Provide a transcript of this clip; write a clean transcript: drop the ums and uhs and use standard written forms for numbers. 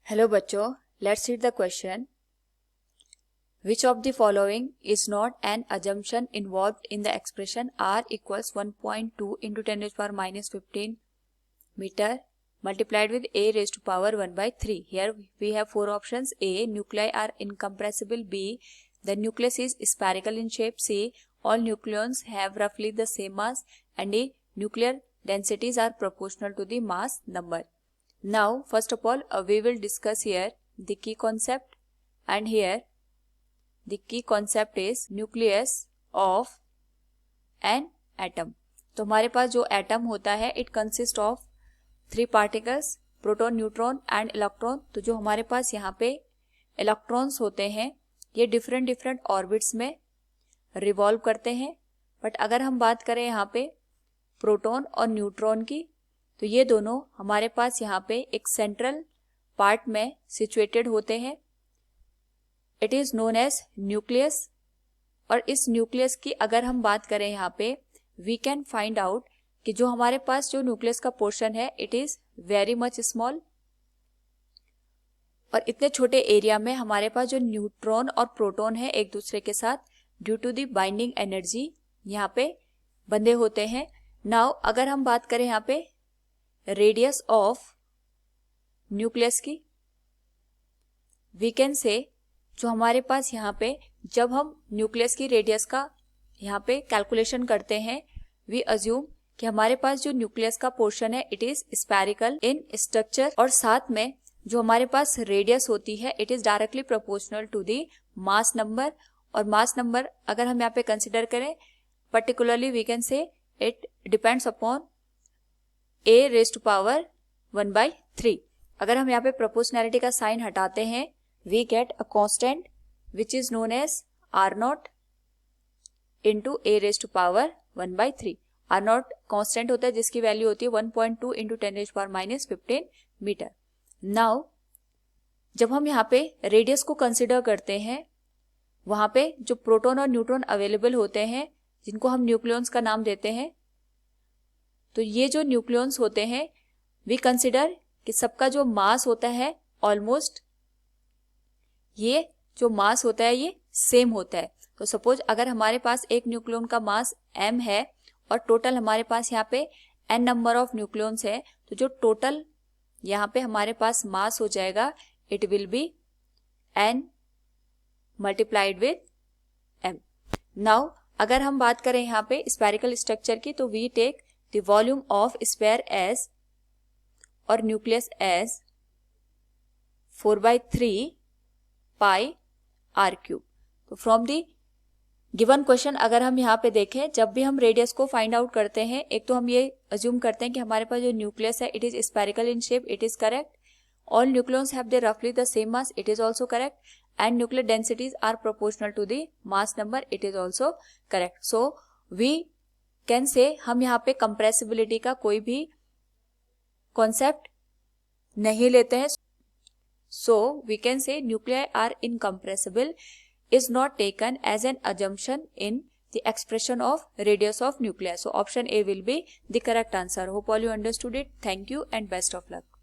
Hello बच्चों, let's read the question. Which of the following is not an assumption involved in the expression r equals 1.2 into 10 raised to power minus 15 meter multiplied with a raised to power 1 by 3? Here we have four options. A. Nuclei are incompressible. B. The nucleus is spherical in shape. C. All nucleons have roughly the same mass. And D. Nuclear densities are proportional to the mass number. Now, first of all, we will discuss here the key concept, and here the key concept is nucleus of an atom. तो हमारे पास जो atom होता है it consist of 3 particles, proton, neutron and electron. तो जो हमारे पास यहाँ पे इलेक्ट्रॉन्स होते हैं ये डिफरेंट ऑर्बिट्स में रिवॉल्व करते हैं. बट अगर हम बात करें यहाँ पे प्रोटॉन और न्यूट्रॉन की, तो ये दोनों हमारे पास यहाँ पे एक सेंट्रल पार्ट में सिचुएटेड होते हैं. It is known as nucleus. और इस न्यूक्लियस की अगर हम बात करें यहाँ पे, वी कैन फाइंड आउट कि जो हमारे पास जो न्यूक्लियस का पोर्शन है it is very much small. और इतने छोटे एरिया में हमारे पास जो न्यूट्रॉन और प्रोटॉन है एक दूसरे के साथ due to the binding energy यहाँ पे बंधे होते हैं. नाउ अगर हम बात करें यहाँ पे रेडियस ऑफ न्यूक्लियस की, वी कैन से जो हमारे पास यहाँ पे जब हम न्यूक्लियस की रेडियस का यहाँ पे कैलकुलेशन करते हैं, वी अज्यूम कि हमारे पास जो न्यूक्लियस का पोर्शन है it is spherical in structure, और साथ में जो हमारे पास रेडियस होती है it is directly proportional to the mass number. और मास नंबर अगर हम यहाँ पे कंसिडर करें particularly, we can say it depends upon a raise to power 1 by 3. अगर हम यहाँ पे प्रोपोर्शनैलिटी का साइन हटाते हैं, we get a constant which is known as r0 into a raise to power 1 by 3. r0 constant होता है जिसकी वैल्यू होती है 1.2 into 10 raise power minus 15 metre. Now जब हम यहाँ पे रेडियस को कंसिडर करते हैं, वहां पे जो प्रोटॉन और न्यूट्रॉन अवेलेबल होते हैं जिनको हम न्यूक्लियॉन्स का नाम देते हैं, तो ये जो न्यूक्लियॉन्स होते हैं वी कंसिडर कि सबका जो मास होता है ऑलमोस्ट ये जो मास होता है ये सेम होता है. तो सपोज अगर हमारे पास एक न्यूक्लियॉन का मास m है और टोटल हमारे पास यहाँ पे n नंबर ऑफ न्यूक्लियॉन्स है, तो जो टोटल यहाँ पे हमारे पास मास हो जाएगा it will be n multiplied with m. Now अगर हम बात करें यहाँ पे स्फेरिकल स्ट्रक्चर की, तो we take the volume of sphere as और nucleus as 4 by 3 pi r cube. तो from the given question अगर हम यहाँ पे देखें, जब भी हम रेडियस को फाइंड आउट करते हैं, एक तो हम ये अज्यूम करते हैं कि हमारे पास जो न्यूक्लियस है it is spherical in shape, it is correct. All nucleons have they रफली the same mass, it is also correct. And nuclear densities are proportional to the mass number, it is also correct. So we can say हम यहाँ पे compressibility का कोई भी concept नहीं लेते हैं. So we can say nuclei are incompressible is not taken as an assumption in the expression of radius of nucleus. So option A will be the correct answer. Hope all you understood it. Thank you and best of luck.